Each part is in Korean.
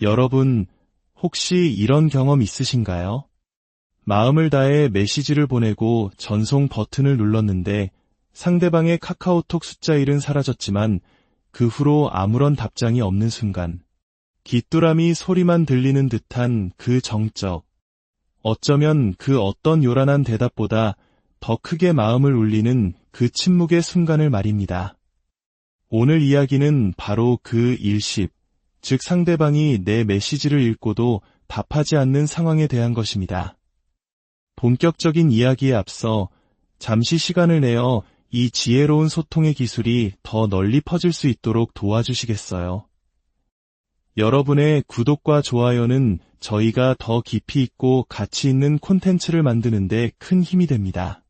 여러분, 혹시 이런 경험 있으신가요? 마음을 다해 메시지를 보내고 전송 버튼을 눌렀는데 상대방의 카카오톡 숫자 1은 사라졌지만 그 후로 아무런 답장이 없는 순간, 귀뚜라미 소리만 들리는 듯한 그 정적, 어쩌면 그 어떤 요란한 대답보다 더 크게 마음을 울리는 그 침묵의 순간을 말입니다. 오늘 이야기는 바로 그 일십, 즉 상대방이 내 메시지를 읽고도 답하지 않는 상황에 대한 것입니다. 본격적인 이야기에 앞서 잠시 시간을 내어 이 지혜로운 소통의 기술이 더 널리 퍼질 수 있도록 도와주시겠어요? 여러분의 구독과 좋아요는 저희가 더 깊이 있고 가치 있는 콘텐츠를 만드는 데 큰 힘이 됩니다.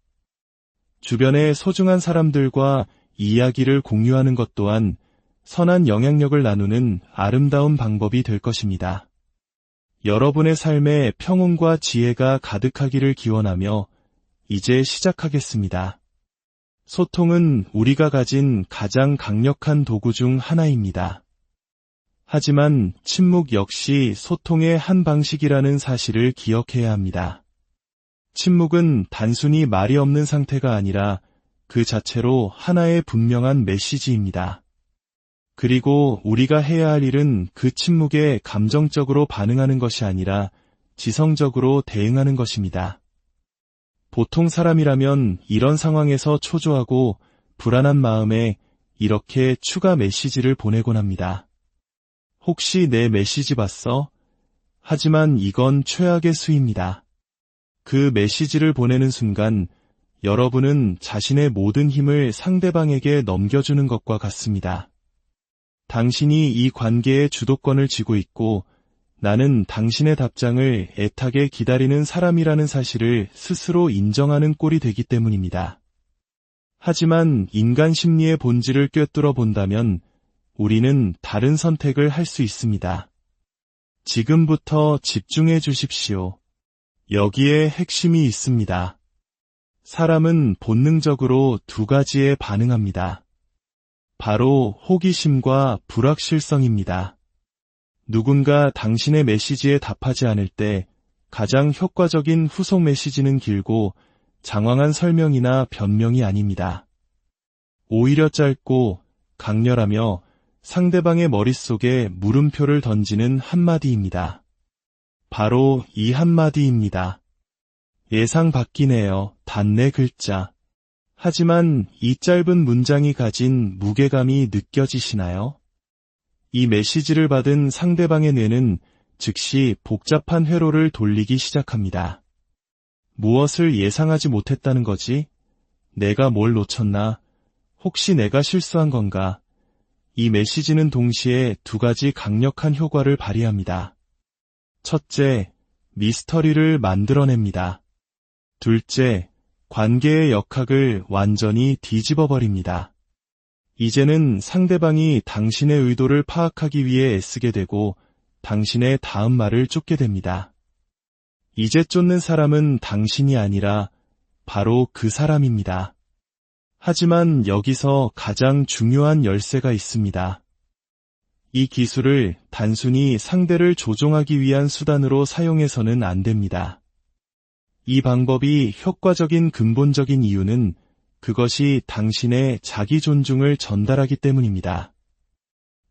주변의 소중한 사람들과 이야기를 공유하는 것 또한 선한 영향력을 나누는 아름다운 방법이 될 것입니다. 여러분의 삶에 평온과 지혜가 가득하기를 기원하며 이제 시작하겠습니다. 소통은 우리가 가진 가장 강력한 도구 중 하나입니다. 하지만 침묵 역시 소통의 한 방식이라는 사실을 기억해야 합니다. 침묵은 단순히 말이 없는 상태가 아니라 그 자체로 하나의 분명한 메시지입니다. 그리고 우리가 해야 할 일은 그 침묵에 감정적으로 반응하는 것이 아니라 지성적으로 대응하는 것입니다. 보통 사람이라면 이런 상황에서 초조하고 불안한 마음에 이렇게 추가 메시지를 보내곤 합니다. 혹시 내 메시지 봤어? 하지만 이건 최악의 수입니다. 그 메시지를 보내는 순간 여러분은 자신의 모든 힘을 상대방에게 넘겨주는 것과 같습니다. 당신이 이 관계의 주도권을 쥐고 있고 나는 당신의 답장을 애타게 기다리는 사람이라는 사실을 스스로 인정하는 꼴이 되기 때문입니다. 하지만 인간 심리의 본질을 꿰뚫어 본다면 우리는 다른 선택을 할 수 있습니다. 지금부터 집중해 주십시오. 여기에 핵심이 있습니다. 사람은 본능적으로 두 가지에 반응합니다. 바로 호기심과 불확실성입니다. 누군가 당신의 메시지에 답하지 않을 때 가장 효과적인 후속 메시지는 길고 장황한 설명이나 변명이 아닙니다. 오히려 짧고 강렬하며 상대방의 머릿속에 물음표를 던지는 한마디입니다. 바로 이 한마디입니다. 예상 밖이네요. 단네 글자. 하지만 이 짧은 문장이 가진 무게감이 느껴지시나요? 이 메시지를 받은 상대방의 뇌는 즉시 복잡한 회로를 돌리기 시작합니다. 무엇을 예상하지 못했다는 거지? 내가 뭘 놓쳤나? 혹시 내가 실수한 건가? 이 메시지는 동시에 두 가지 강력한 효과를 발휘합니다. 첫째, 미스터리를 만들어냅니다. 둘째, 관계의 역학을 완전히 뒤집어버립니다. 이제는 상대방이 당신의 의도를 파악하기 위해 애쓰게 되고 당신의 다음 말을 쫓게 됩니다. 이제 쫓는 사람은 당신이 아니라 바로 그 사람입니다. 하지만 여기서 가장 중요한 열쇠가 있습니다. 이 기술을 단순히 상대를 조종하기 위한 수단으로 사용해서는 안 됩니다. 이 방법이 효과적인 근본적인 이유는 그것이 당신의 자기 존중을 전달하기 때문입니다.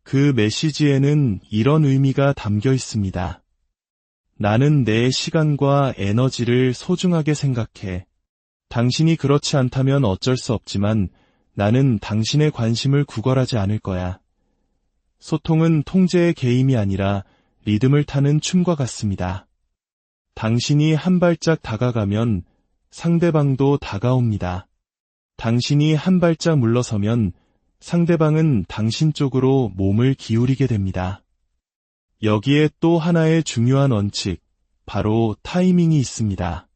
그 메시지에는 이런 의미가 담겨 있습니다. 나는 내 시간과 에너지를 소중하게 생각해. 당신이 그렇지 않다면 어쩔 수 없지만 나는 당신의 관심을 구걸하지 않을 거야. 소통은 통제의 게임이 아니라 리듬을 타는 춤과 같습니다. 당신이 한 발짝 다가가면 상대방도 다가옵니다. 당신이 한 발짝 물러서면 상대방은 당신 쪽으로 몸을 기울이게 됩니다. 여기에 또 하나의 중요한 원칙, 바로 타이밍이 있습니다.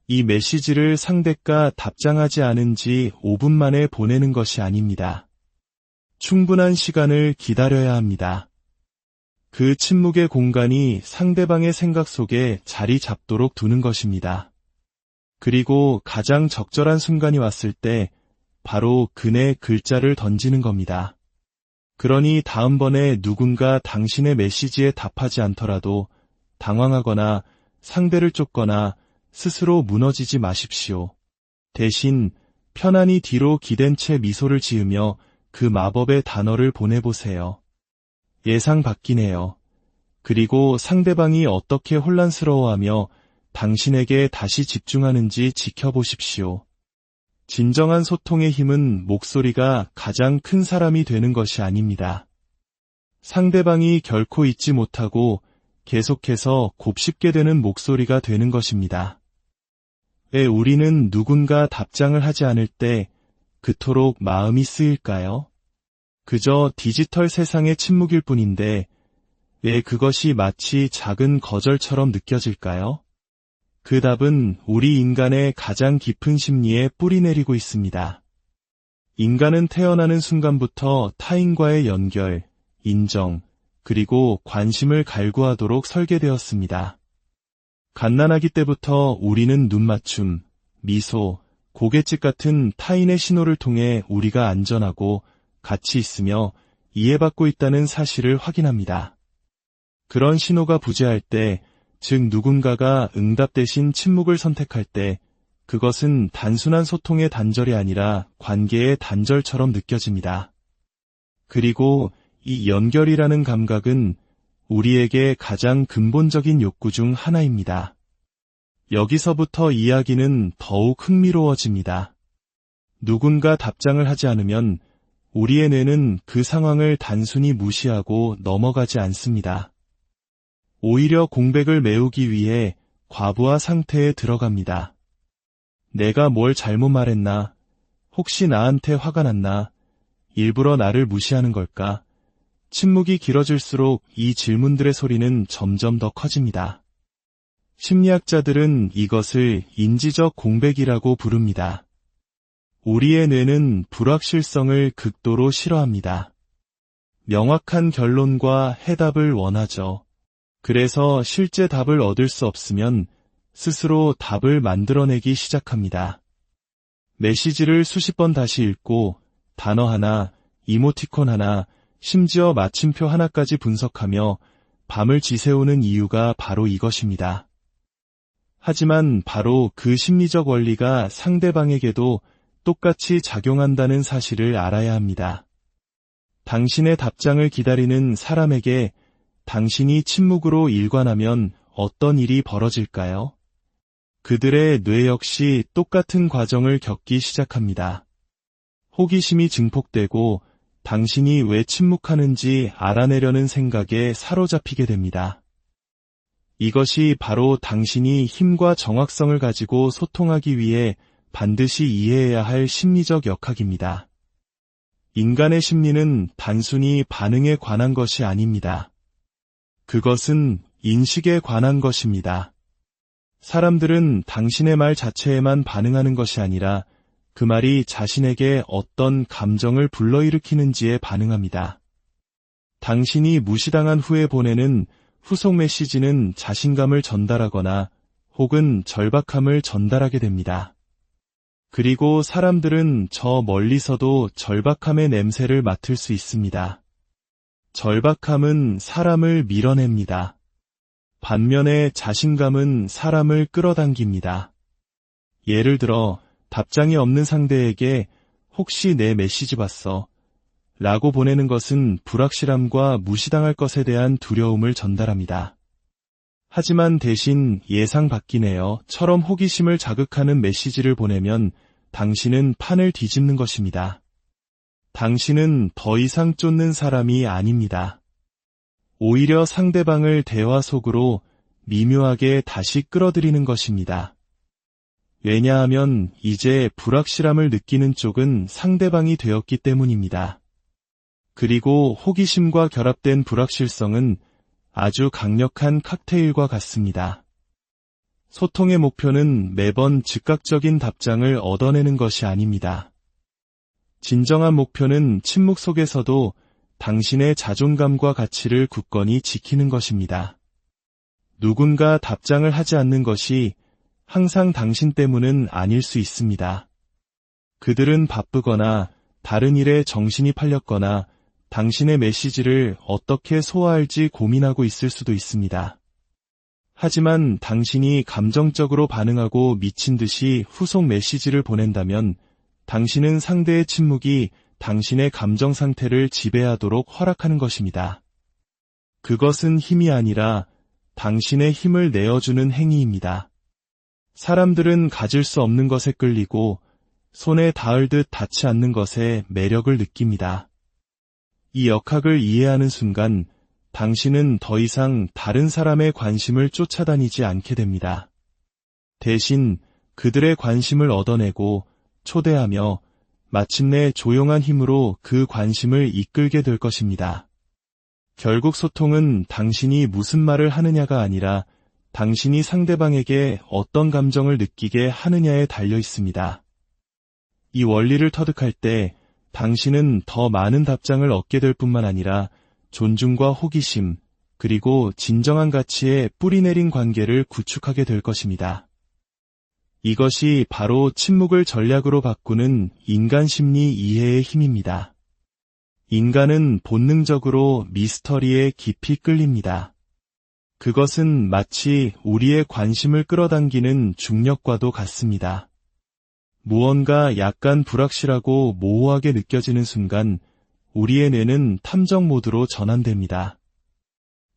이 메시지를 상대가 답장하지 않은 지 5분 만에 보내는 것이 아닙니다. 충분한 시간을 기다려야 합니다. 그 침묵의 공간이 상대방의 생각 속에 자리 잡도록 두는 것입니다. 그리고 가장 적절한 순간이 왔을 때 바로 그네 글자를 던지는 겁니다. 그러니 다음번에 누군가 당신의 메시지에 답하지 않더라도 당황하거나 상대를 쫓거나 스스로 무너지지 마십시오. 대신 편안히 뒤로 기댄 채 미소를 지으며 그 마법의 단어를 보내보세요. 예상 바뀌네요. 그리고 상대방이 어떻게 혼란스러워하며 당신에게 다시 집중하는지 지켜보십시오. 진정한 소통의 힘은 목소리가 가장 큰 사람이 되는 것이 아닙니다. 상대방이 결코 잊지 못하고 계속해서 곱씹게 되는 목소리가 되는 것입니다. 왜 우리는 누군가 답장을 하지 않을 때 그토록 마음이 쓰일까요? 그저 디지털 세상의 침묵일 뿐인데 왜 그것이 마치 작은 거절처럼 느껴질까요? 그 답은 우리 인간의 가장 깊은 심리에 뿌리내리고 있습니다. 인간은 태어나는 순간부터 타인과의 연결, 인정, 그리고 관심을 갈구하도록 설계되었습니다. 갓난아기 때부터 우리는 눈맞춤, 미소, 고갯짓 같은 타인의 신호를 통해 우리가 안전하고 같이 있으며 이해받고 있다는 사실을 확인합니다. 그런 신호가 부재할 때, 즉 누군가가 응답 대신 침묵을 선택할 때 그것은 단순한 소통의 단절이 아니라 관계의 단절처럼 느껴집니다. 그리고 이 연결이라는 감각은 우리에게 가장 근본적인 욕구 중 하나입니다. 여기서부터 이야기는 더욱 흥미로워집니다. 누군가 답장을 하지 않으면 우리의 뇌는 그 상황을 단순히 무시하고 넘어가지 않습니다. 오히려 공백을 메우기 위해 과부하 상태에 들어갑니다. 내가 뭘 잘못 말했나? 혹시 나한테 화가 났나? 일부러 나를 무시하는 걸까? 침묵이 길어질수록 이 질문들의 소리는 점점 더 커집니다. 심리학자들은 이것을 인지적 공백이라고 부릅니다. 우리의 뇌는 불확실성을 극도로 싫어합니다. 명확한 결론과 해답을 원하죠. 그래서 실제 답을 얻을 수 없으면 스스로 답을 만들어내기 시작합니다. 메시지를 수십 번 다시 읽고 단어 하나, 이모티콘 하나, 심지어 마침표 하나까지 분석하며 밤을 지새우는 이유가 바로 이것입니다. 하지만 바로 그 심리적 원리가 상대방에게도 똑같이 작용한다는 사실을 알아야 합니다. 당신의 답장을 기다리는 사람에게 당신이 침묵으로 일관하면 어떤 일이 벌어질까요? 그들의 뇌 역시 똑같은 과정을 겪기 시작합니다. 호기심이 증폭되고 당신이 왜 침묵하는지 알아내려는 생각에 사로잡히게 됩니다. 이것이 바로 당신이 힘과 정확성을 가지고 소통하기 위해 반드시 이해해야 할 심리적 역학입니다. 인간의 심리는 단순히 반응에 관한 것이 아닙니다. 그것은 인식에 관한 것입니다. 사람들은 당신의 말 자체에만 반응하는 것이 아니라 그 말이 자신에게 어떤 감정을 불러일으키는지에 반응합니다. 당신이 무시당한 후에 보내는 후속 메시지는 자신감을 전달하거나 혹은 절박함을 전달하게 됩니다. 그리고 사람들은 저 멀리서도 절박함의 냄새를 맡을 수 있습니다. 절박함은 사람을 밀어냅니다. 반면에 자신감은 사람을 끌어당깁니다. 예를 들어 답장이 없는 상대에게 혹시 내 메시지 봤어? 라고 보내는 것은 불확실함과 무시당할 것에 대한 두려움을 전달합니다. 하지만 대신 예상 바뀌네요. 처럼 호기심을 자극하는 메시지를 보내면 당신은 판을 뒤집는 것입니다. 당신은 더 이상 쫓는 사람이 아닙니다. 오히려 상대방을 대화 속으로 미묘하게 다시 끌어들이는 것입니다. 왜냐하면 이제 불확실함을 느끼는 쪽은 상대방이 되었기 때문입니다. 그리고 호기심과 결합된 불확실성은 아주 강력한 칵테일과 같습니다. 소통의 목표는 매번 즉각적인 답장을 얻어내는 것이 아닙니다. 진정한 목표는 침묵 속에서도 당신의 자존감과 가치를 굳건히 지키는 것입니다. 누군가 답장을 하지 않는 것이 항상 당신 때문은 아닐 수 있습니다. 그들은 바쁘거나 다른 일에 정신이 팔렸거나 당신의 메시지를 어떻게 소화할지 고민하고 있을 수도 있습니다. 하지만 당신이 감정적으로 반응하고 미친 듯이 후속 메시지를 보낸다면 당신은 상대의 침묵이 당신의 감정 상태를 지배하도록 허락하는 것입니다. 그것은 힘이 아니라 당신의 힘을 내어주는 행위입니다. 사람들은 가질 수 없는 것에 끌리고 손에 닿을 듯 닿지 않는 것에 매력을 느낍니다. 이 역학을 이해하는 순간 당신은 더 이상 다른 사람의 관심을 쫓아다니지 않게 됩니다. 대신 그들의 관심을 얻어내고 초대하며 마침내 조용한 힘으로 그 관심을 이끌게 될 것입니다. 결국 소통은 당신이 무슨 말을 하느냐가 아니라 당신이 상대방에게 어떤 감정을 느끼게 하느냐에 달려 있습니다. 이 원리를 터득할 때 당신은 더 많은 답장을 얻게 될 뿐만 아니라 존중과 호기심, 그리고 진정한 가치에 뿌리내린 관계를 구축하게 될 것입니다. 이것이 바로 침묵을 전략으로 바꾸는 인간 심리 이해의 힘입니다. 인간은 본능적으로 미스터리에 깊이 끌립니다. 그것은 마치 우리의 관심을 끌어당기는 중력과도 같습니다. 무언가 약간 불확실하고 모호하게 느껴지는 순간 우리의 뇌는 탐정 모드로 전환됩니다.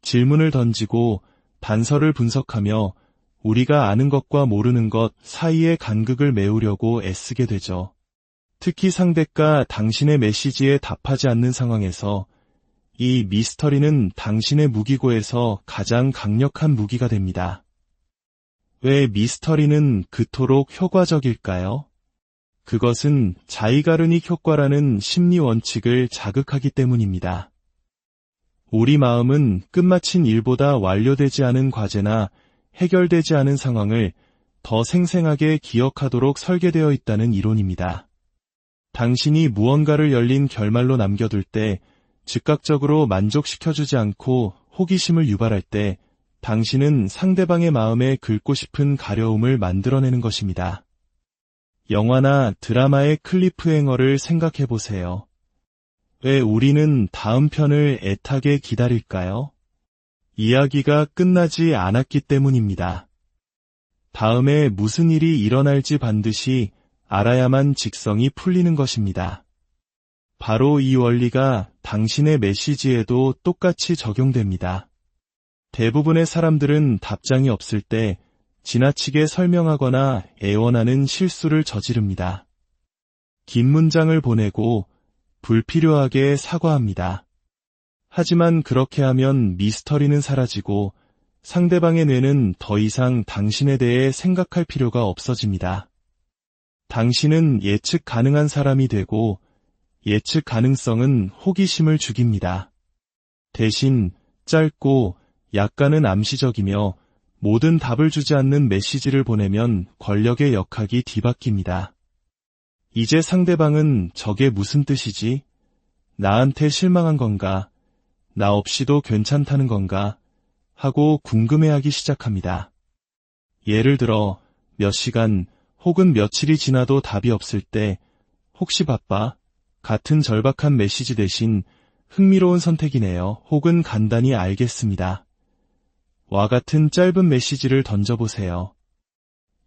질문을 던지고 단서를 분석하며 우리가 아는 것과 모르는 것 사이의 간극을 메우려고 애쓰게 되죠. 특히 상대가 당신의 메시지에 답하지 않는 상황에서 이 미스터리는 당신의 무기고에서 가장 강력한 무기가 됩니다. 왜 미스터리는 그토록 효과적일까요? 그것은 자이가르닉 효과라는 심리 원칙을 자극하기 때문입니다. 우리 마음은 끝마친 일보다 완료되지 않은 과제나 해결되지 않은 상황을 더 생생하게 기억하도록 설계되어 있다는 이론입니다. 당신이 무언가를 열린 결말로 남겨둘 때, 즉각적으로 만족시켜주지 않고 호기심을 유발할 때, 당신은 상대방의 마음에 긁고 싶은 가려움을 만들어내는 것입니다. 영화나 드라마의 클리프행어를 생각해보세요. 왜 우리는 다음 편을 애타게 기다릴까요? 이야기가 끝나지 않았기 때문입니다. 다음에 무슨 일이 일어날지 반드시 알아야만 직성이 풀리는 것입니다. 바로 이 원리가 당신의 메시지에도 똑같이 적용됩니다. 대부분의 사람들은 답장이 없을 때 지나치게 설명하거나 애원하는 실수를 저지릅니다. 긴 문장을 보내고 불필요하게 사과합니다. 하지만 그렇게 하면 미스터리는 사라지고 상대방의 뇌는 더 이상 당신에 대해 생각할 필요가 없어집니다. 당신은 예측 가능한 사람이 되고 예측 가능성은 호기심을 죽입니다. 대신 짧고 약간은 암시적이며 모든 답을 주지 않는 메시지를 보내면 권력의 역학이 뒤바뀝니다. 이제 상대방은 저게 무슨 뜻이지? 나한테 실망한 건가? 나 없이도 괜찮다는 건가? 하고 궁금해하기 시작합니다. 예를 들어 몇 시간 혹은 며칠이 지나도 답이 없을 때 혹시 바빠? 같은 절박한 메시지 대신 흥미로운 선택이네요. 혹은 간단히 알겠습니다. 와 같은 짧은 메시지를 던져보세요.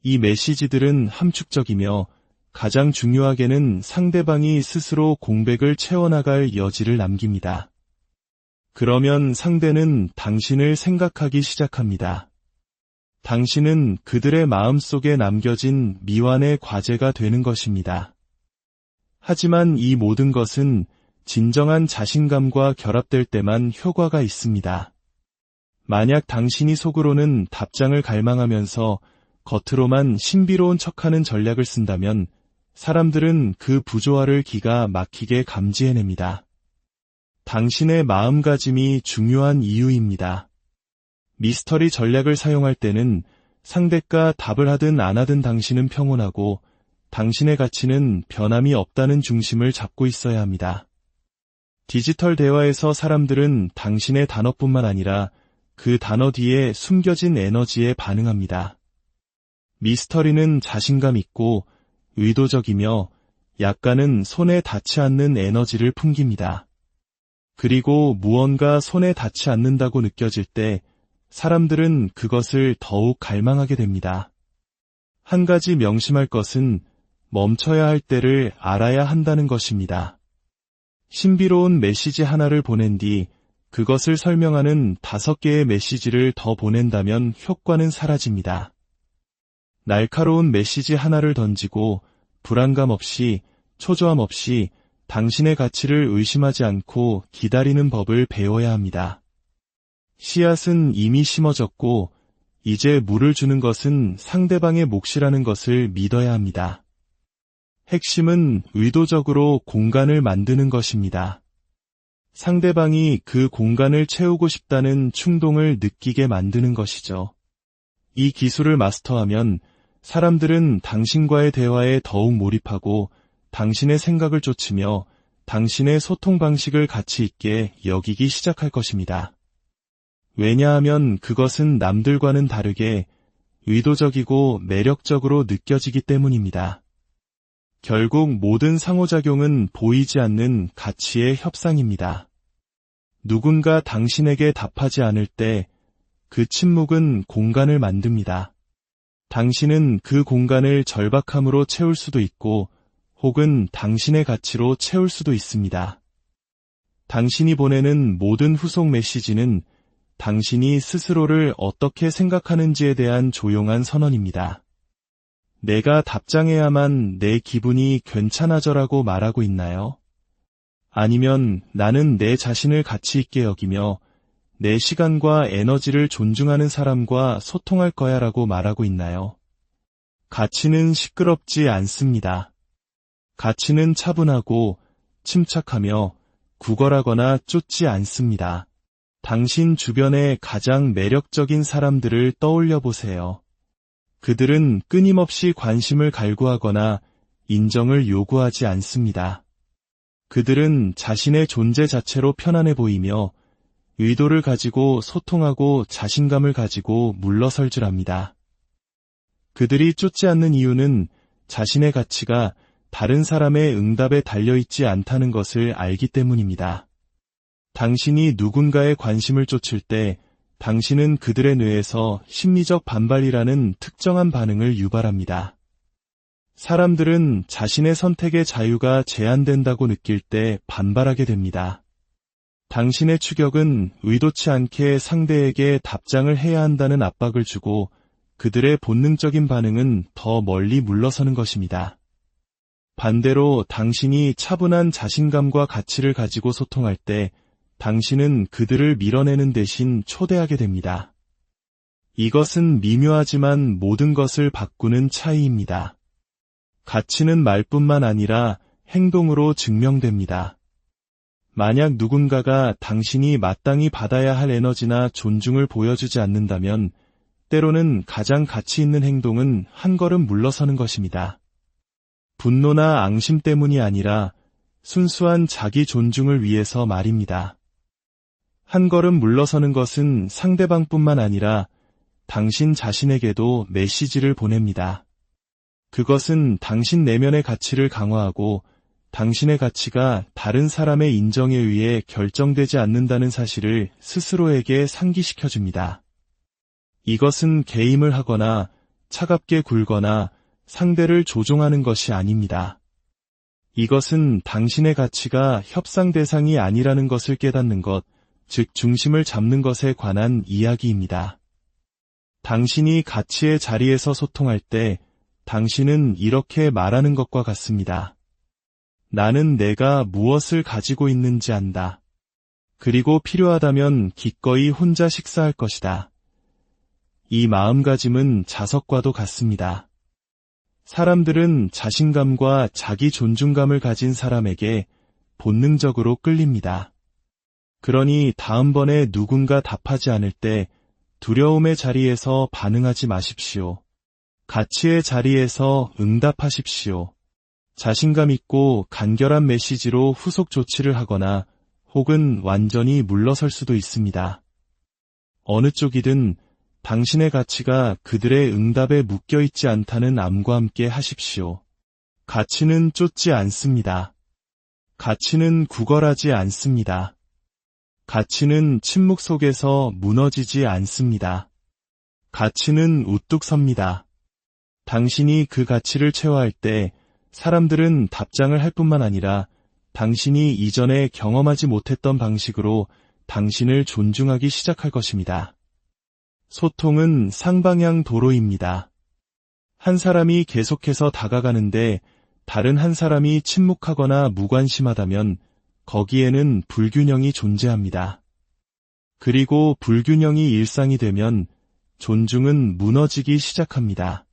이 메시지들은 함축적이며 가장 중요하게는 상대방이 스스로 공백을 채워나갈 여지를 남깁니다. 그러면 상대는 당신을 생각하기 시작합니다. 당신은 그들의 마음속에 남겨진 미완의 과제가 되는 것입니다. 하지만 이 모든 것은 진정한 자신감과 결합될 때만 효과가 있습니다. 만약 당신이 속으로는 답장을 갈망하면서 겉으로만 신비로운 척하는 전략을 쓴다면 사람들은 그 부조화를 기가 막히게 감지해냅니다. 당신의 마음가짐이 중요한 이유입니다. 미스터리 전략을 사용할 때는 상대가 답을 하든 안 하든 당신은 평온하고 당신의 가치는 변함이 없다는 중심을 잡고 있어야 합니다. 디지털 대화에서 사람들은 당신의 단어뿐만 아니라 그 단어 뒤에 숨겨진 에너지에 반응합니다. 미스터리는 자신감 있고 의도적이며 약간은 손에 닿지 않는 에너지를 풍깁니다. 그리고 무언가 손에 닿지 않는다고 느껴질 때 사람들은 그것을 더욱 갈망하게 됩니다. 한 가지 명심할 것은 멈춰야 할 때를 알아야 한다는 것입니다. 신비로운 메시지 하나를 보낸 뒤 그것을 설명하는 5개의 메시지를 더 보낸다면 효과는 사라집니다. 날카로운 메시지 하나를 던지고 불안감 없이, 초조함 없이 당신의 가치를 의심하지 않고 기다리는 법을 배워야 합니다. 씨앗은 이미 심어졌고 이제 물을 주는 것은 상대방의 몫이라는 것을 믿어야 합니다. 핵심은 의도적으로 공간을 만드는 것입니다. 상대방이 그 공간을 채우고 싶다는 충동을 느끼게 만드는 것이죠. 이 기술을 마스터하면 사람들은 당신과의 대화에 더욱 몰입하고 당신의 생각을 쫓으며 당신의 소통 방식을 가치 있게 여기기 시작할 것입니다. 왜냐하면 그것은 남들과는 다르게 의도적이고 매력적으로 느껴지기 때문입니다. 결국 모든 상호작용은 보이지 않는 가치의 협상입니다. 누군가 당신에게 답하지 않을 때 그 침묵은 공간을 만듭니다. 당신은 그 공간을 절박함으로 채울 수도 있고 혹은 당신의 가치로 채울 수도 있습니다. 당신이 보내는 모든 후속 메시지는 당신이 스스로를 어떻게 생각하는지에 대한 조용한 선언입니다. 내가 답장해야만 내 기분이 괜찮아져라고 말하고 있나요? 아니면 나는 내 자신을 가치 있게 여기며 내 시간과 에너지를 존중하는 사람과 소통할 거야라고 말하고 있나요? 가치는 시끄럽지 않습니다. 가치는 차분하고 침착하며 구걸하거나 쫓지 않습니다. 당신 주변의 가장 매력적인 사람들을 떠올려 보세요. 그들은 끊임없이 관심을 갈구하거나 인정을 요구하지 않습니다. 그들은 자신의 존재 자체로 편안해 보이며 의도를 가지고 소통하고 자신감을 가지고 물러설 줄 압니다. 그들이 쫓지 않는 이유는 자신의 가치가 다른 사람의 응답에 달려있지 않다는 것을 알기 때문입니다. 당신이 누군가의 관심을 쫓을 때 당신은 그들의 뇌에서 심리적 반발이라는 특정한 반응을 유발합니다. 사람들은 자신의 선택의 자유가 제한된다고 느낄 때 반발하게 됩니다. 당신의 추격은 의도치 않게 상대에게 답장을 해야 한다는 압박을 주고 그들의 본능적인 반응은 더 멀리 물러서는 것입니다. 반대로 당신이 차분한 자신감과 가치를 가지고 소통할 때 당신은 그들을 밀어내는 대신 초대하게 됩니다. 이것은 미묘하지만 모든 것을 바꾸는 차이입니다. 가치는 말뿐만 아니라 행동으로 증명됩니다. 만약 누군가가 당신이 마땅히 받아야 할 에너지나 존중을 보여주지 않는다면 때로는 가장 가치 있는 행동은 한 걸음 물러서는 것입니다. 분노나 앙심 때문이 아니라 순수한 자기 존중을 위해서 말입니다. 한 걸음 물러서는 것은 상대방뿐만 아니라 당신 자신에게도 메시지를 보냅니다. 그것은 당신 내면의 가치를 강화하고 당신의 가치가 다른 사람의 인정에 의해 결정되지 않는다는 사실을 스스로에게 상기시켜줍니다. 이것은 게임을 하거나 차갑게 굴거나 상대를 조종하는 것이 아닙니다. 이것은 당신의 가치가 협상 대상이 아니라는 것을 깨닫는 것, 즉 중심을 잡는 것에 관한 이야기입니다. 당신이 가치의 자리에서 소통할 때 당신은 이렇게 말하는 것과 같습니다. 나는 내가 무엇을 가지고 있는지 안다. 그리고 필요하다면 기꺼이 혼자 식사할 것이다. 이 마음가짐은 자석과도 같습니다. 사람들은 자신감과 자기 존중감을 가진 사람에게 본능적으로 끌립니다. 그러니 다음번에 누군가 답하지 않을 때 두려움의 자리에서 반응하지 마십시오. 가치의 자리에서 응답하십시오. 자신감 있고 간결한 메시지로 후속 조치를 하거나 혹은 완전히 물러설 수도 있습니다. 어느 쪽이든 당신의 가치가 그들의 응답에 묶여있지 않다는 암과 함께 하십시오. 가치는 쫓지 않습니다. 가치는 구걸하지 않습니다. 가치는 침묵 속에서 무너지지 않습니다. 가치는 우뚝 섭니다. 당신이 그 가치를 체화할 때 사람들은 답장을 할 뿐만 아니라 당신이 이전에 경험하지 못했던 방식으로 당신을 존중하기 시작할 것입니다. 소통은 쌍방향 도로입니다. 한 사람이 계속해서 다가가는데 다른 한 사람이 침묵하거나 무관심하다면 거기에는 불균형이 존재합니다. 그리고 불균형이 일상이 되면 존중은 무너지기 시작합니다.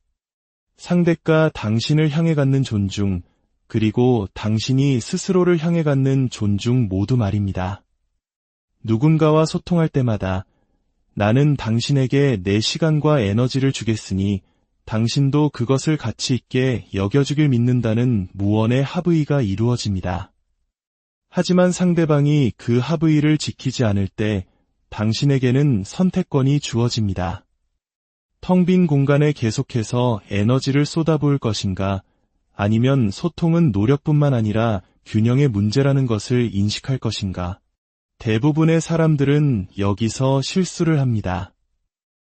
상대가 당신을 향해 갖는 존중, 그리고 당신이 스스로를 향해 갖는 존중 모두 말입니다. 누군가와 소통할 때마다 나는 당신에게 내 시간과 에너지를 주겠으니 당신도 그것을 가치 있게 여겨주길 믿는다는 무언의 합의가 이루어집니다. 하지만 상대방이 그 합의를 지키지 않을 때 당신에게는 선택권이 주어집니다. 텅 빈 공간에 계속해서 에너지를 쏟아부을 것인가, 아니면 소통은 노력뿐만 아니라 균형의 문제라는 것을 인식할 것인가. 대부분의 사람들은 여기서 실수를 합니다.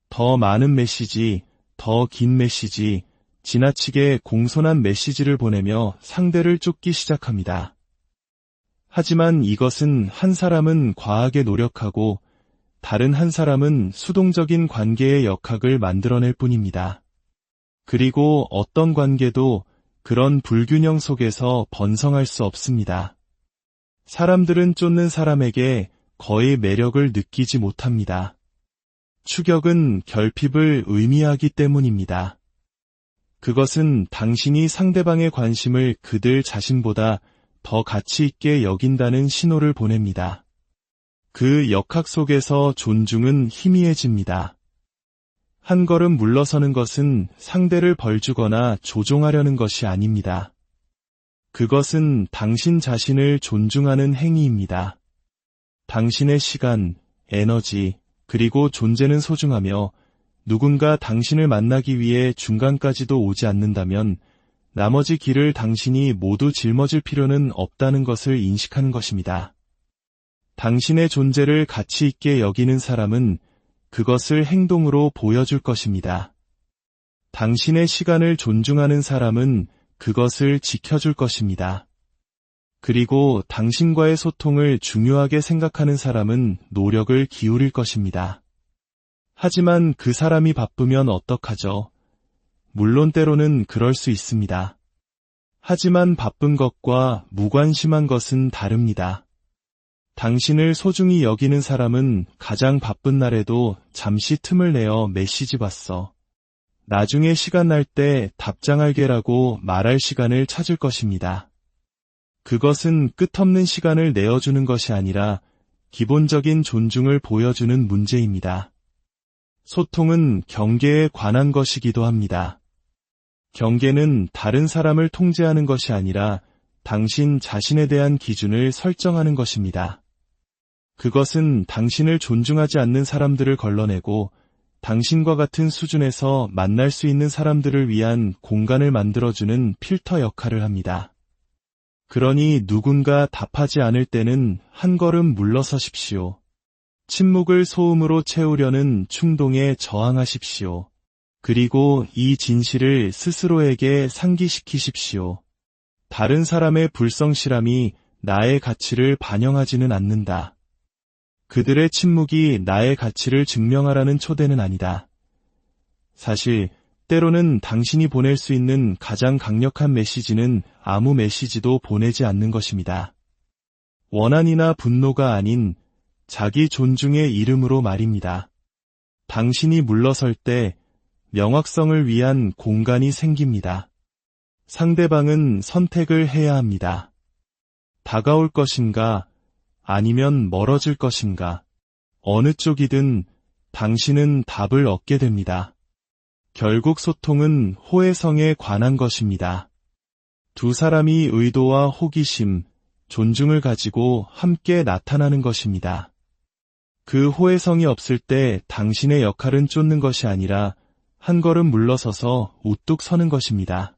더 많은 메시지, 더 긴 메시지, 지나치게 공손한 메시지를 보내며 상대를 쫓기 시작합니다. 하지만 이것은 한 사람은 과하게 노력하고 다른 한 사람은 수동적인 관계의 역학을 만들어낼 뿐입니다. 그리고 어떤 관계도 그런 불균형 속에서 번성할 수 없습니다. 사람들은 쫓는 사람에게 거의 매력을 느끼지 못합니다. 추격은 결핍을 의미하기 때문입니다. 그것은 당신이 상대방의 관심을 그들 자신보다 더 가치 있게 여긴다는 신호를 보냅니다. 그 역학 속에서 존중은 희미해집니다. 한 걸음 물러서는 것은 상대를 벌주거나 조종하려는 것이 아닙니다. 그것은 당신 자신을 존중하는 행위입니다. 당신의 시간, 에너지, 그리고 존재는 소중하며 누군가 당신을 만나기 위해 중간까지도 오지 않는다면 나머지 길을 당신이 모두 짊어질 필요는 없다는 것을 인식하는 것입니다. 당신의 존재를 가치 있게 여기는 사람은 그것을 행동으로 보여줄 것입니다. 당신의 시간을 존중하는 사람은 그것을 지켜줄 것입니다. 그리고 당신과의 소통을 중요하게 생각하는 사람은 노력을 기울일 것입니다. 하지만 그 사람이 바쁘면 어떡하죠? 물론 때로는 그럴 수 있습니다. 하지만 바쁜 것과 무관심한 것은 다릅니다. 당신을 소중히 여기는 사람은 가장 바쁜 날에도 잠시 틈을 내어 메시지 봤어. 나중에 시간 날 때 답장할게라고 말할 시간을 찾을 것입니다. 그것은 끝없는 시간을 내어주는 것이 아니라 기본적인 존중을 보여주는 문제입니다. 소통은 경계에 관한 것이기도 합니다. 경계는 다른 사람을 통제하는 것이 아니라 당신 자신에 대한 기준을 설정하는 것입니다. 그것은 당신을 존중하지 않는 사람들을 걸러내고 당신과 같은 수준에서 만날 수 있는 사람들을 위한 공간을 만들어주는 필터 역할을 합니다. 그러니 누군가 답하지 않을 때는 한 걸음 물러서십시오. 침묵을 소음으로 채우려는 충동에 저항하십시오. 그리고 이 진실을 스스로에게 상기시키십시오. 다른 사람의 불성실함이 나의 가치를 반영하지는 않는다. 그들의 침묵이 나의 가치를 증명하라는 초대는 아니다. 사실 때로는 당신이 보낼 수 있는 가장 강력한 메시지는 아무 메시지도 보내지 않는 것입니다. 원한이나 분노가 아닌 자기 존중의 이름으로 말입니다. 당신이 물러설 때 명확성을 위한 공간이 생깁니다. 상대방은 선택을 해야 합니다. 다가올 것인가 아니면 멀어질 것인가. 어느 쪽이든 당신은 답을 얻게 됩니다. 결국 소통은 호혜성에 관한 것입니다. 두 사람이 의도와 호기심, 존중을 가지고 함께 나타나는 것입니다. 그 호혜성이 없을 때 당신의 역할은 쫓는 것이 아니라 한 걸음 물러서서 우뚝 서는 것입니다.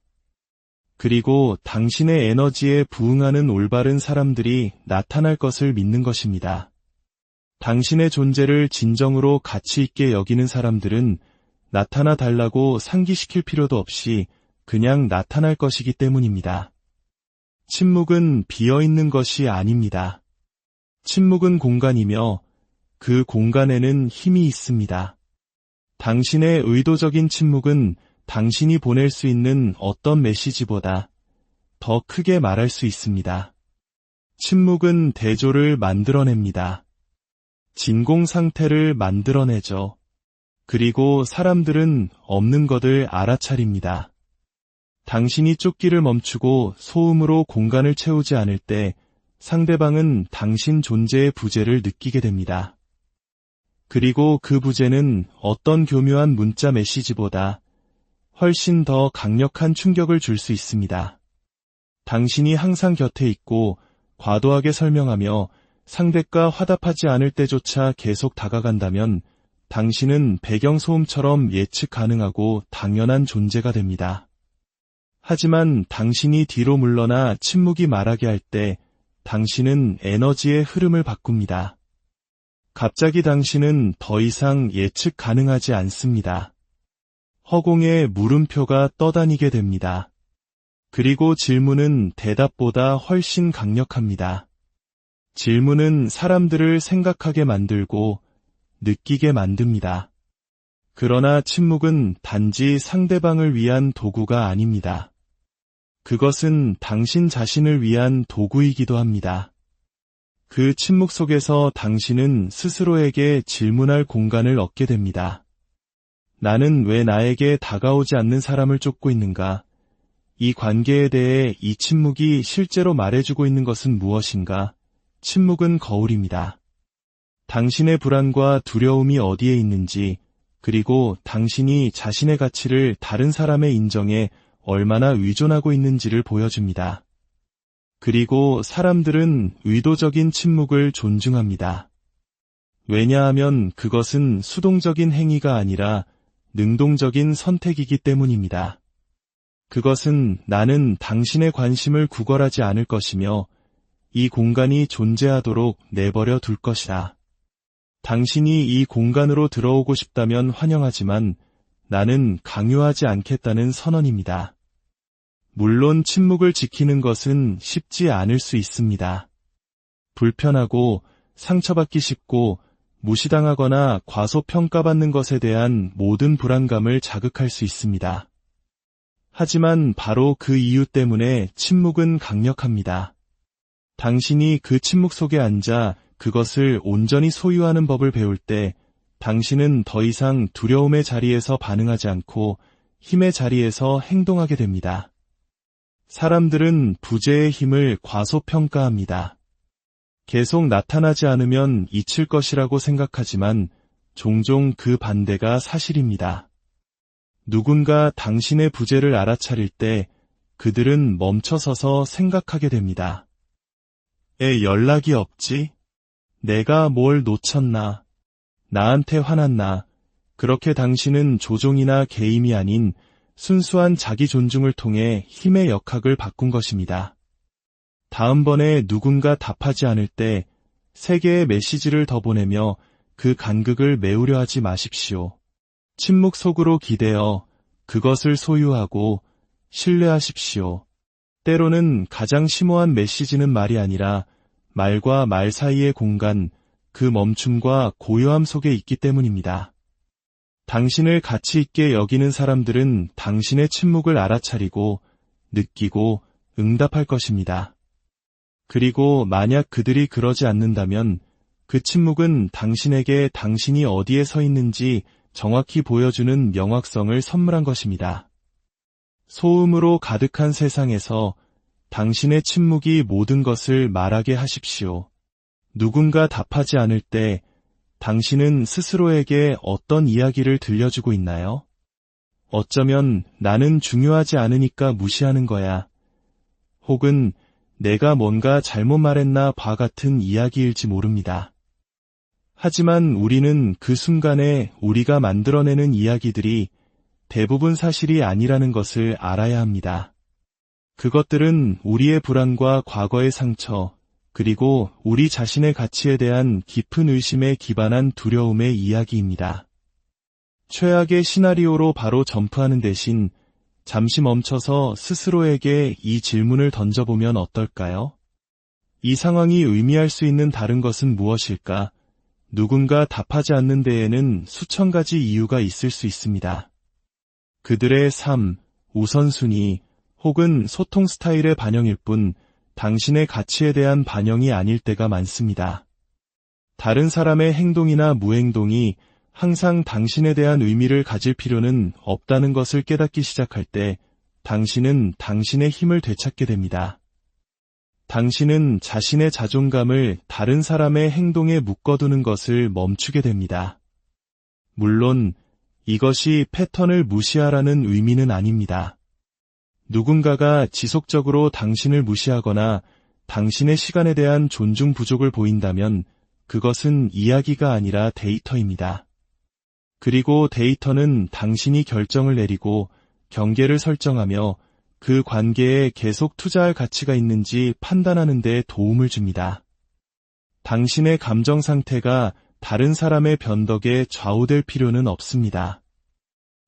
그리고 당신의 에너지에 부응하는 올바른 사람들이 나타날 것을 믿는 것입니다. 당신의 존재를 진정으로 가치 있게 여기는 사람들은 나타나 달라고 상기시킬 필요도 없이 그냥 나타날 것이기 때문입니다. 침묵은 비어있는 것이 아닙니다. 침묵은 공간이며 그 공간에는 힘이 있습니다. 당신의 의도적인 침묵은 당신이 보낼 수 있는 어떤 메시지보다 더 크게 말할 수 있습니다. 침묵은 대조를 만들어냅니다. 진공 상태를 만들어내죠. 그리고 사람들은 없는 것을 알아차립니다. 당신이 쫓기를 멈추고 소음으로 공간을 채우지 않을 때 상대방은 당신 존재의 부재를 느끼게 됩니다. 그리고 그 부재는 어떤 교묘한 문자 메시지보다 훨씬 더 강력한 충격을 줄 수 있습니다. 당신이 항상 곁에 있고 과도하게 설명하며 상대가 화답하지 않을 때조차 계속 다가간다면 당신은 배경소음처럼 예측 가능하고 당연한 존재가 됩니다. 하지만 당신이 뒤로 물러나 침묵이 말하게 할 때 당신은 에너지의 흐름을 바꿉니다. 갑자기 당신은 더 이상 예측 가능하지 않습니다. 허공에 물음표가 떠다니게 됩니다. 그리고 질문은 대답보다 훨씬 강력합니다. 질문은 사람들을 생각하게 만들고 느끼게 만듭니다. 그러나 침묵은 단지 상대방을 위한 도구가 아닙니다. 그것은 당신 자신을 위한 도구이기도 합니다. 그 침묵 속에서 당신은 스스로에게 질문할 공간을 얻게 됩니다. 나는 왜 나에게 다가오지 않는 사람을 쫓고 있는가? 이 관계에 대해 이 침묵이 실제로 말해주고 있는 것은 무엇인가? 침묵은 거울입니다. 당신의 불안과 두려움이 어디에 있는지, 그리고 당신이 자신의 가치를 다른 사람의 인정에 얼마나 의존하고 있는지를 보여줍니다. 그리고 사람들은 의도적인 침묵을 존중합니다. 왜냐하면 그것은 수동적인 행위가 아니라 능동적인 선택이기 때문입니다. 그것은 나는 당신의 관심을 구걸하지 않을 것이며 이 공간이 존재하도록 내버려 둘 것이다. 당신이 이 공간으로 들어오고 싶다면 환영하지만 나는 강요하지 않겠다는 선언입니다. 물론 침묵을 지키는 것은 쉽지 않을 수 있습니다. 불편하고 상처받기 쉽고 무시당하거나 과소평가받는 것에 대한 모든 불안감을 자극할 수 있습니다. 하지만 바로 그 이유 때문에 침묵은 강력합니다. 당신이 그 침묵 속에 앉아 그것을 온전히 소유하는 법을 배울 때 당신은 더 이상 두려움의 자리에서 반응하지 않고 힘의 자리에서 행동하게 됩니다. 사람들은 부재의 힘을 과소평가합니다. 계속 나타나지 않으면 잊힐 것이라고 생각하지만 종종 그 반대가 사실입니다. 누군가 당신의 부재를 알아차릴 때 그들은 멈춰서서 생각하게 됩니다. 에 연락이 없지? 내가 뭘 놓쳤나? 나한테 화났나? 그렇게 당신은 조종이나 게임이 아닌 순수한 자기 존중을 통해 힘의 역학을 바꾼 것입니다. 다음번에 누군가 답하지 않을 때 3개의 메시지를 더 보내며 그 간극을 메우려 하지 마십시오. 침묵 속으로 기대어 그것을 소유하고 신뢰하십시오. 때로는 가장 심오한 메시지는 말이 아니라 말과 말 사이의 공간, 그 멈춤과 고요함 속에 있기 때문입니다. 당신을 가치 있게 여기는 사람들은 당신의 침묵을 알아차리고 느끼고 응답할 것입니다. 그리고 만약 그들이 그러지 않는다면 그 침묵은 당신에게 당신이 어디에 서 있는지 정확히 보여주는 명확성을 선물한 것입니다. 소음으로 가득한 세상에서 당신의 침묵이 모든 것을 말하게 하십시오. 누군가 답하지 않을 때 당신은 스스로에게 어떤 이야기를 들려주고 있나요? 어쩌면 나는 중요하지 않으니까 무시하는 거야. 혹은 내가 뭔가 잘못 말했나 봐 같은 이야기일지 모릅니다. 하지만 우리는 그 순간에 우리가 만들어내는 이야기들이 대부분 사실이 아니라는 것을 알아야 합니다. 그것들은 우리의 불안과 과거의 상처, 그리고 우리 자신의 가치에 대한 깊은 의심에 기반한 두려움의 이야기입니다. 최악의 시나리오로 바로 점프하는 대신 잠시 멈춰서 스스로에게 이 질문을 던져보면 어떨까요? 이 상황이 의미할 수 있는 다른 것은 무엇일까? 누군가 답하지 않는 데에는 수천 가지 이유가 있을 수 있습니다. 그들의 삶, 우선순위, 혹은 소통 스타일의 반영일 뿐 당신의 가치에 대한 반영이 아닐 때가 많습니다. 다른 사람의 행동이나 무행동이 항상 당신에 대한 의미를 가질 필요는 없다는 것을 깨닫기 시작할 때 당신은 당신의 힘을 되찾게 됩니다. 당신은 자신의 자존감을 다른 사람의 행동에 묶어두는 것을 멈추게 됩니다. 물론 이것이 패턴을 무시하라는 의미는 아닙니다. 누군가가 지속적으로 당신을 무시하거나 당신의 시간에 대한 존중 부족을 보인다면 그것은 이야기가 아니라 데이터입니다. 그리고 데이터는 당신이 결정을 내리고 경계를 설정하며 그 관계에 계속 투자할 가치가 있는지 판단하는 데 도움을 줍니다. 당신의 감정 상태가 다른 사람의 변덕에 좌우될 필요는 없습니다.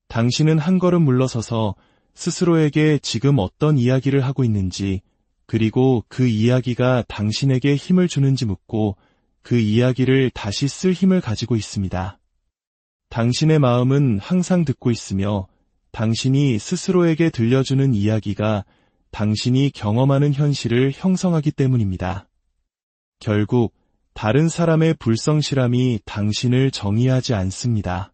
당신은 한 걸음 물러서서 스스로에게 지금 어떤 이야기를 하고 있는지, 그리고 그 이야기가 당신에게 힘을 주는지 묻고 그 이야기를 다시 쓸 힘을 가지고 있습니다. 당신의 마음은 항상 듣고 있으며 당신이 스스로에게 들려주는 이야기가 당신이 경험하는 현실을 형성하기 때문입니다. 결국 다른 사람의 불성실함이 당신을 정의하지 않습니다.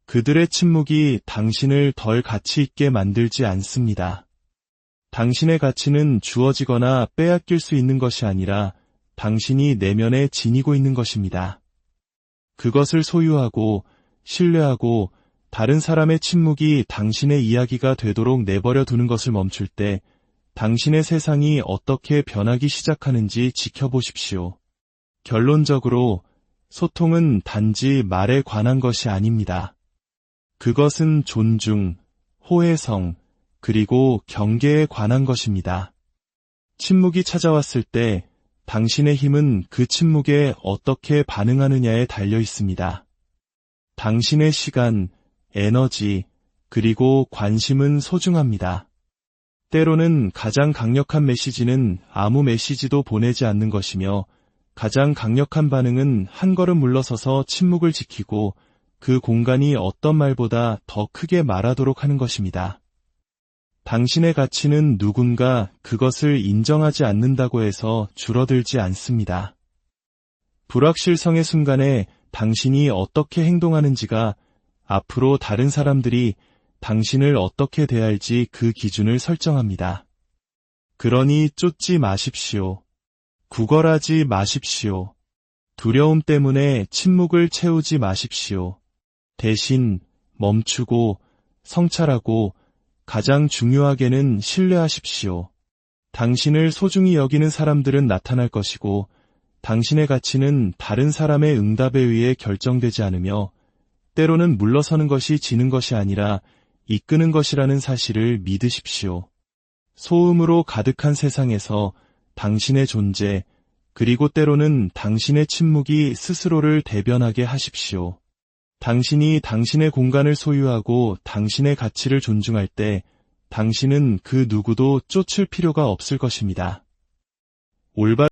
그들의 침묵이 당신을 덜 가치 있게 만들지 않습니다. 당신의 가치는 주어지거나 빼앗길 수 있는 것이 아니라 당신이 내면에 지니고 있는 것입니다. 그것을 소유하고 신뢰하고 다른 사람의 침묵이 당신의 이야기가 되도록 내버려 두는 것을 멈출 때 당신의 세상이 어떻게 변하기 시작하는지 지켜보십시오. 결론적으로 소통은 단지 말에 관한 것이 아닙니다. 그것은 존중, 호혜성, 그리고 경계에 관한 것입니다. 침묵이 찾아왔을 때 당신의 힘은 그 침묵에 어떻게 반응하느냐에 달려 있습니다. 당신의 시간, 에너지, 그리고 관심은 소중합니다. 때로는 가장 강력한 메시지는 아무 메시지도 보내지 않는 것이며 가장 강력한 반응은 한 걸음 물러서서 침묵을 지키고 그 공간이 어떤 말보다 더 크게 말하도록 하는 것입니다. 당신의 가치는 누군가 그것을 인정하지 않는다고 해서 줄어들지 않습니다. 불확실성의 순간에 당신이 어떻게 행동하는지가 앞으로 다른 사람들이 당신을 어떻게 대할지 그 기준을 설정합니다. 그러니 쫓지 마십시오. 구걸하지 마십시오. 두려움 때문에 침묵을 채우지 마십시오. 대신 멈추고 성찰하고 가장 중요하게는 신뢰하십시오. 당신을 소중히 여기는 사람들은 나타날 것이고 당신의 가치는 다른 사람의 응답에 의해 결정되지 않으며 때로는 물러서는 것이 지는 것이 아니라 이끄는 것이라는 사실을 믿으십시오. 소음으로 가득한 세상에서 당신의 존재, 그리고 때로는 당신의 침묵이 스스로를 대변하게 하십시오. 당신이 당신의 공간을 소유하고 당신의 가치를 존중할 때 당신은 그 누구도 쫓을 필요가 없을 것입니다. 올바른